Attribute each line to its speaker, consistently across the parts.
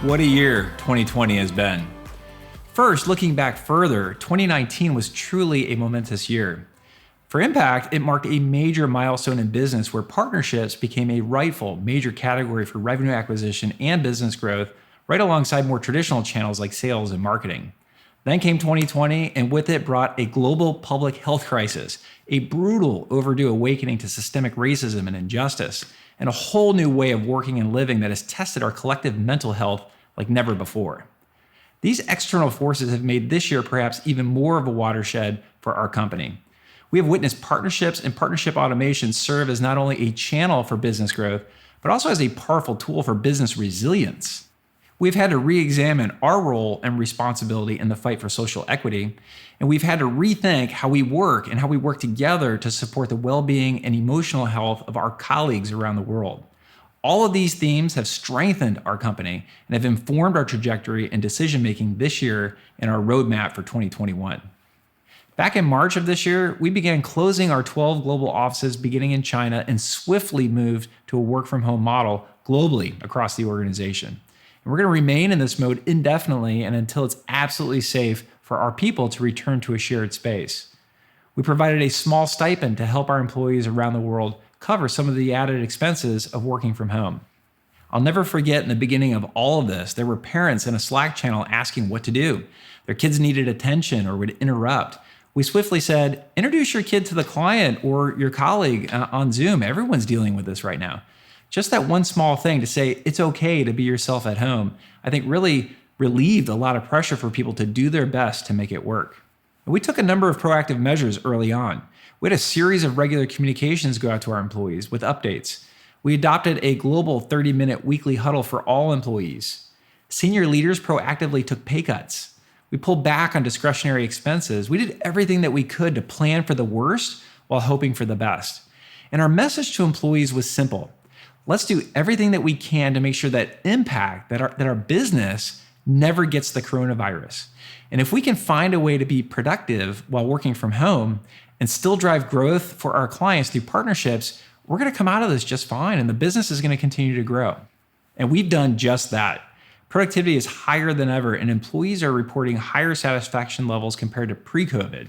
Speaker 1: What a year 2020 has been. First, looking back further, 2019 was truly a momentous year. For Impact, it marked a major milestone in business where partnerships became a rightful major category for revenue acquisition and business growth, right alongside more traditional channels like sales and marketing. Then came 2020, and with it brought a global public health crisis, a brutal overdue awakening to systemic racism and injustice, and a whole new way of working and living that has tested our collective mental health like never before. These external forces have made this year perhaps even more of a watershed for our company. We have witnessed partnerships and partnership automation serve as not only a channel for business growth, but also as a powerful tool for business resilience. We've had to re-examine our role and responsibility in the fight for social equity, and we've had to rethink how we work and how we work together to support the well-being and emotional health of our colleagues around the world. All of these themes have strengthened our company and have informed our trajectory and decision-making this year and our roadmap for 2021. Back in March of this year, we began closing our 12 global offices beginning in China and swiftly moved to a work-from-home model globally across the organization. And we're going to remain in this mode indefinitely and until it's absolutely safe for our people to return to a shared space. We provided a small stipend to help our employees around the world cover some of the added expenses of working from home. I'll never forget in the beginning of all of this, there were parents in a Slack channel asking what to do. Their kids needed attention or would interrupt. We swiftly said, introduce your kid to the client or your colleague on Zoom. Everyone's dealing with this right now. Just that one small thing to say it's okay to be yourself at home, I think really relieved a lot of pressure for people to do their best to make it work. And we took a number of proactive measures early on. We had a series of regular communications go out to our employees with updates. We adopted a global 30-minute weekly huddle for all employees. Senior leaders proactively took pay cuts. We pulled back on discretionary expenses. We did everything that we could to plan for the worst while hoping for the best. And our message to employees was simple. Let's do everything that we can to make sure that Impact, that our business never gets the coronavirus. And if we can find a way to be productive while working from home and still drive growth for our clients through partnerships, we're going to come out of this just fine and the business is going to continue to grow. And we've done just that. Productivity is higher than ever and employees are reporting higher satisfaction levels compared to pre-COVID.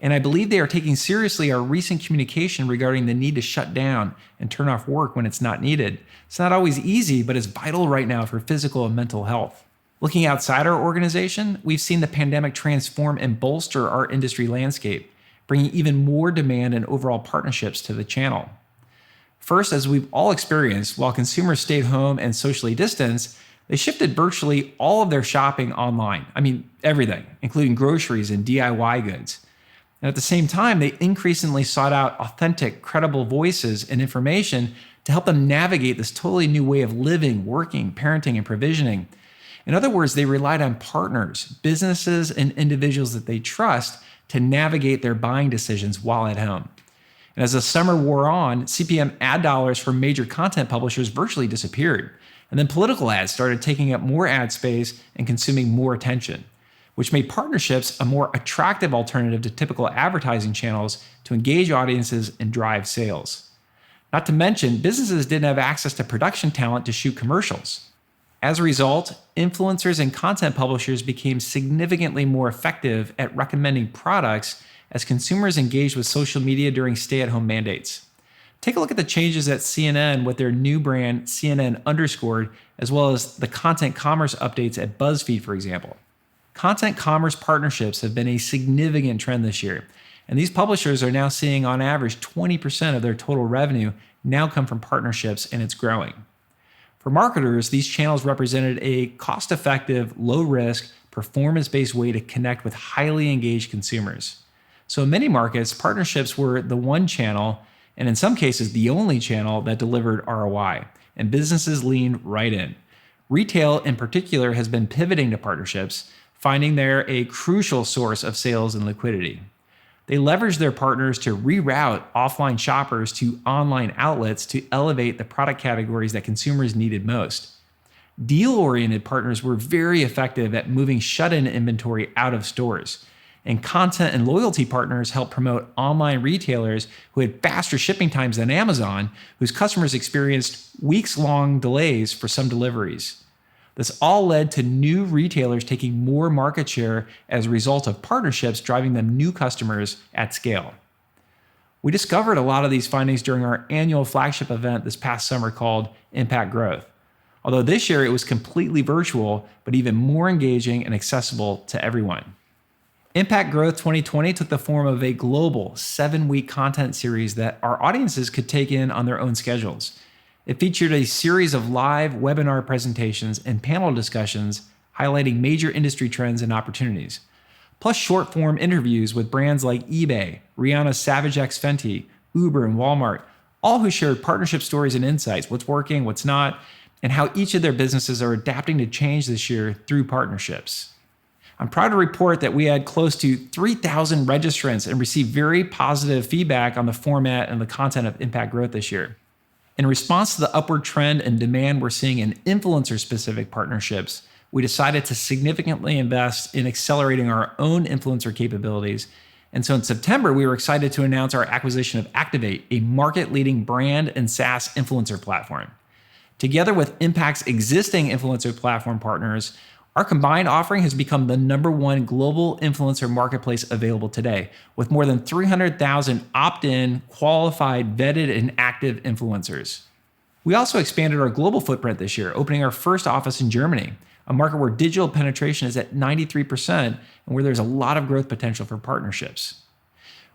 Speaker 1: And I believe they are taking seriously our recent communication regarding the need to shut down and turn off work when it's not needed. It's not always easy, but it's vital right now for physical and mental health. Looking outside our organization, we've seen the pandemic transform and bolster our industry landscape, bringing even more demand and overall partnerships to the channel. First, as we've all experienced, while consumers stayed home and socially distanced, they shifted virtually all of their shopping online. I mean, everything, including groceries and DIY goods. And at the same time, they increasingly sought out authentic, credible voices and information to help them navigate this totally new way of living, working, parenting, and provisioning. In other words, they relied on partners, businesses, and individuals that they trust to navigate their buying decisions while at home. And as the summer wore on, CPM ad dollars for major content publishers virtually disappeared. And then political ads started taking up more ad space and consuming more attention, which made partnerships a more attractive alternative to typical advertising channels to engage audiences and drive sales. Not to mention, businesses didn't have access to production talent to shoot commercials. As a result, influencers and content publishers became significantly more effective at recommending products as consumers engaged with social media during stay-at-home mandates. Take a look at the changes at CNN with their new brand CNN_, as well as the content commerce updates at BuzzFeed, for example. Content commerce partnerships have been a significant trend this year, and these publishers are now seeing on average 20% of their total revenue now come from partnerships, and it's growing. For marketers, these channels represented a cost-effective, low-risk, performance-based way to connect with highly engaged consumers. So in many markets, partnerships were the one channel, and in some cases, the only channel that delivered ROI, and businesses leaned right in. Retail, in particular, has been pivoting to partnerships, finding they're a crucial source of sales and liquidity. They leverage their partners to reroute offline shoppers to online outlets to elevate the product categories that consumers needed most. Deal-oriented partners were very effective at moving shut-in inventory out of stores. And content and loyalty partners help promote online retailers who had faster shipping times than Amazon, whose customers experienced weeks-long delays for some deliveries. This all led to new retailers taking more market share as a result of partnerships driving them new customers at scale. We discovered a lot of these findings during our annual flagship event this past summer called Impact Growth. Although this year it was completely virtual, but even more engaging and accessible to everyone. Impact Growth 2020 took the form of a global 7-week content series that our audiences could take in on their own schedules. It featured a series of live webinar presentations and panel discussions highlighting major industry trends and opportunities, plus short-form interviews with brands like eBay, Rihanna's Savage X Fenty, Uber, and Walmart, all who shared partnership stories and insights, what's working, what's not, and how each of their businesses are adapting to change this year through partnerships. I'm proud to report that we had close to 3,000 registrants and received very positive feedback on the format and the content of Impact Growth this year. In response to the upward trend and demand we're seeing in influencer-specific partnerships, we decided to significantly invest in accelerating our own influencer capabilities. And so in September, we were excited to announce our acquisition of Activate, a market-leading brand and SaaS influencer platform. Together with Impact's existing influencer platform partners, our combined offering has become the #1 global influencer marketplace available today, with more than 300,000 opt-in, qualified, vetted, and active influencers. We also expanded our global footprint this year, opening our first office in Germany, a market where digital penetration is at 93% and where there's a lot of growth potential for partnerships.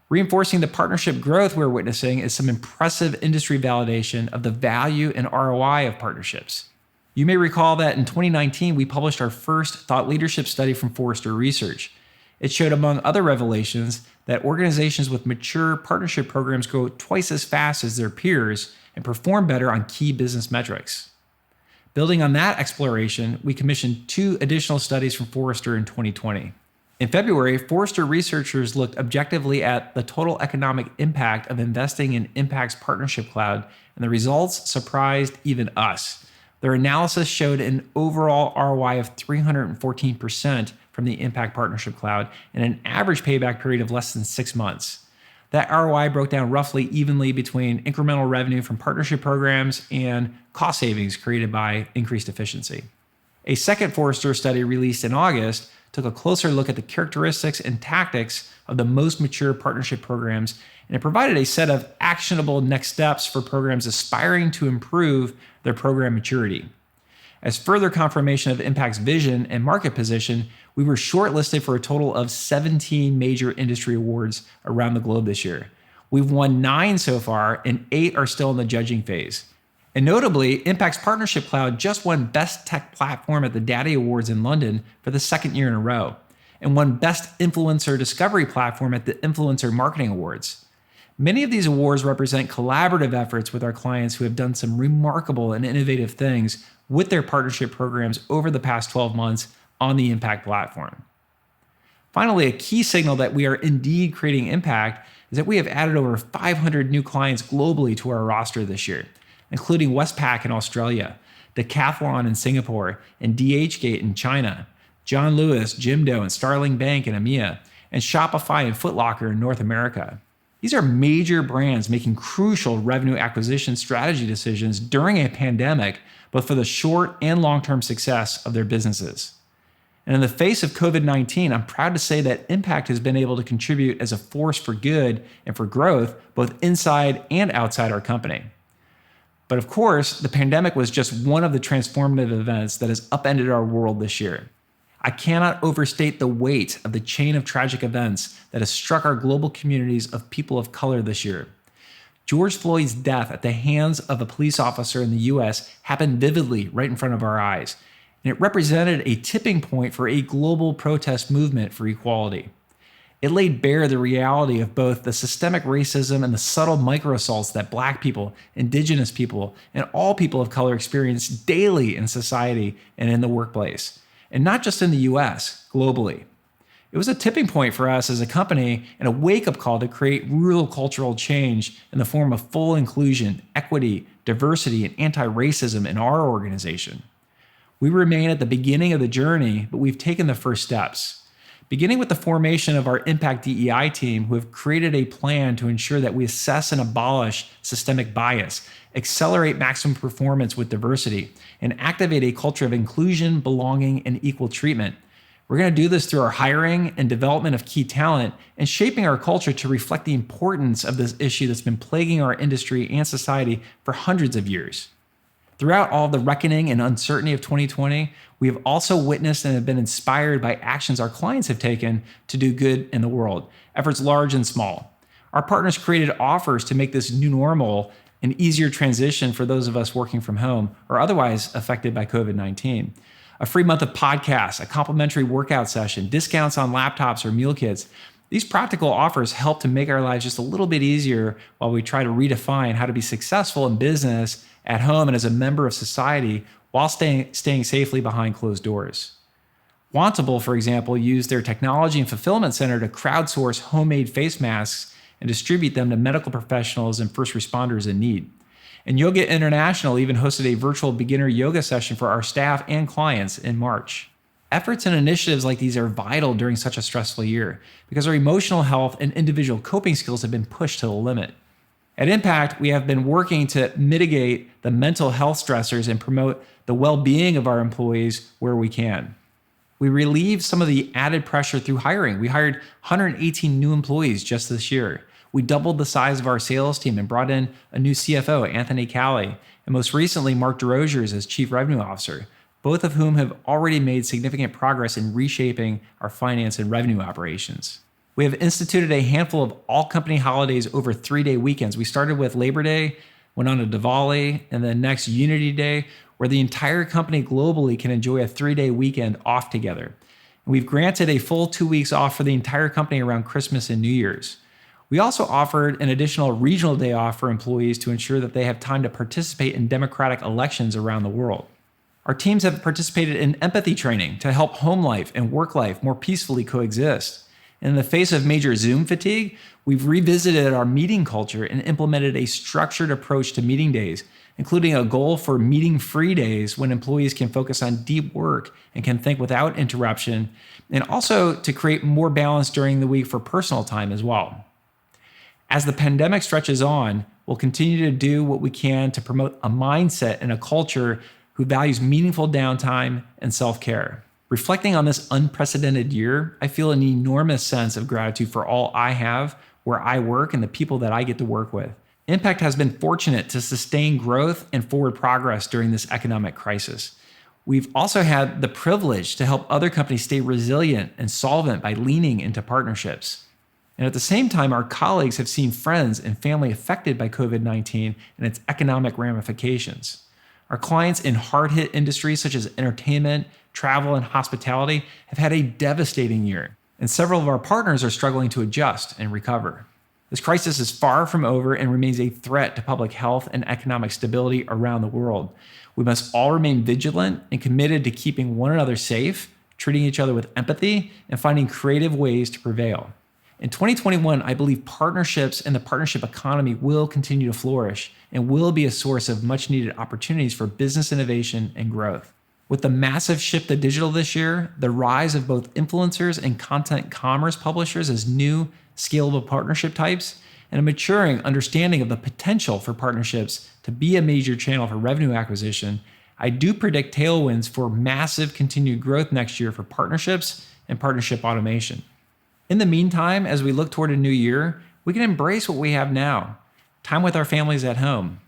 Speaker 1: Reinforcing the partnership growth we're witnessing is some impressive industry validation of the value and ROI of partnerships. You may recall that in 2019, we published our first thought leadership study from Forrester Research. It showed, among other revelations, that organizations with mature partnership programs grow twice as fast as their peers and perform better on key business metrics. Building on that exploration, we commissioned 2 additional studies from Forrester in 2020. In February, Forrester researchers looked objectively at the total economic impact of investing in Impact's partnership cloud, and the results surprised even us. Their analysis showed an overall ROI of 314% from the Impact Partnership Cloud and an average payback period of less than 6 months. That ROI broke down roughly evenly between incremental revenue from partnership programs and cost savings created by increased efficiency. A second Forrester study released in August took a closer look at the characteristics and tactics of the most mature partnership programs, and it provided a set of actionable next steps for programs aspiring to improve their program maturity. As further confirmation of Impact's vision and market position, we were shortlisted for a total of 17 major industry awards around the globe this year. We've won 9 so far, and 8 are still in the judging phase. And notably, Impact's Partnership Cloud just won Best Tech Platform at the Daddy Awards in London for the 2nd year in a row, and won Best Influencer Discovery Platform at the Influencer Marketing Awards. Many of these awards represent collaborative efforts with our clients who have done some remarkable and innovative things with their partnership programs over the past 12 months on the Impact platform. Finally, a key signal that we are indeed creating impact is that we have added over 500 new clients globally to our roster this year, including Westpac in Australia, Decathlon in Singapore, and DHgate in China, John Lewis, Jimdo, and Starling Bank in EMEA, and Shopify and Foot Locker in North America. These are major brands making crucial revenue acquisition strategy decisions during a pandemic, both for the short and long-term success of their businesses. And in the face of COVID-19, I'm proud to say that Impact has been able to contribute as a force for good and for growth, both inside and outside our company. But of course, the pandemic was just one of the transformative events that has upended our world this year. I cannot overstate the weight of the chain of tragic events that has struck our global communities of people of color this year. George Floyd's death at the hands of a police officer in the US happened vividly right in front of our eyes, and it represented a tipping point for a global protest movement for equality. It laid bare the reality of both the systemic racism and the subtle microassaults that Black people, Indigenous people, and all people of color experience daily in society and in the workplace. And not just in the US, globally. It was a tipping point for us as a company and a wake-up call to create real cultural change in the form of full inclusion, equity, diversity, and anti-racism in our organization. We remain at the beginning of the journey, but we've taken the first steps. beginning with the formation of our Impact DEI team, who have created a plan to ensure that we assess and abolish systemic bias, accelerate maximum performance with diversity, and activate a culture of inclusion, belonging, and equal treatment. We're going to do this through our hiring and development of key talent and shaping our culture to reflect the importance of this issue that's been plaguing our industry and society for hundreds of years. Throughout all the reckoning and uncertainty of 2020, we have also witnessed and have been inspired by actions our clients have taken to do good in the world, efforts large and small. Our partners created offers to make this new normal an easier transition for those of us working from home or otherwise affected by COVID-19. A free month of podcasts, a complimentary workout session, discounts on laptops or meal kits. These practical offers help to make our lives just a little bit easier while we try to redefine how to be successful in business, at home, and as a member of society while staying safely behind closed doors. Wantable, for example, used their technology and fulfillment center to crowdsource homemade face masks and distribute them to medical professionals and first responders in need. And Yoga International even hosted a virtual beginner yoga session for our staff and clients in March. Efforts and initiatives like these are vital during such a stressful year because our emotional health and individual coping skills have been pushed to the limit. At Impact, we have been working to mitigate the mental health stressors and promote the well-being of our employees where we can. We relieved some of the added pressure through hiring. We hired 118 new employees just this year. We doubled the size of our sales team and brought in a new CFO, Anthony Callie, and most recently, Mark DeRosiers as Chief Revenue Officer, both of whom have already made significant progress in reshaping our finance and revenue operations. We have instituted a handful of all-company holidays over 3-day weekends. We started with Labor Day, went on to Diwali, and then next Unity Day, where the entire company globally can enjoy a 3-day weekend off together. And we've granted a full 2 weeks off for the entire company around Christmas and New Year's. We also offered an additional regional day off for employees to ensure that they have time to participate in democratic elections around the world. Our teams have participated in empathy training to help home life and work life more peacefully coexist. In the face of major Zoom fatigue, we've revisited our meeting culture and implemented a structured approach to meeting days, including a goal for meeting-free days when employees can focus on deep work and can think without interruption, and also to create more balance during the week for personal time as well. As the pandemic stretches on, we'll continue to do what we can to promote a mindset and a culture who values meaningful downtime and self-care. Reflecting on this unprecedented year, I feel an enormous sense of gratitude for all I have, where I work, and the people that I get to work with. Impact has been fortunate to sustain growth and forward progress during this economic crisis. We've also had the privilege to help other companies stay resilient and solvent by leaning into partnerships. And at the same time, our colleagues have seen friends and family affected by COVID-19 and its economic ramifications. Our clients in hard-hit industries such as entertainment, travel, and hospitality have had a devastating year, and several of our partners are struggling to adjust and recover. This crisis is far from over and remains a threat to public health and economic stability around the world. We must all remain vigilant and committed to keeping one another safe, treating each other with empathy, and finding creative ways to prevail. In 2021, I believe partnerships and the partnership economy will continue to flourish and will be a source of much-needed opportunities for business innovation and growth. With the massive shift to digital this year, the rise of both influencers and content commerce publishers as new, scalable partnership types, and a maturing understanding of the potential for partnerships to be a major channel for revenue acquisition, I do predict tailwinds for massive continued growth next year for partnerships and partnership automation. In the meantime, as we look toward a new year, we can embrace what we have now. Time with our families at home.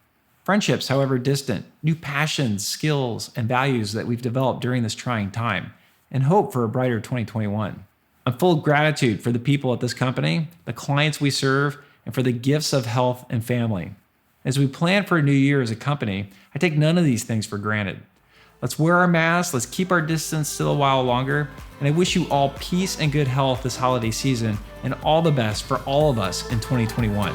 Speaker 1: Friendships, however distant, new passions, skills, and values that we've developed during this trying time, and hope for a brighter 2021. I'm full of gratitude for the people at this company, the clients we serve, and for the gifts of health and family. As we plan for a new year as a company, I take none of these things for granted. Let's wear our masks, let's keep our distance still a while longer, and I wish you all peace and good health this holiday season, and all the best for all of us in 2021.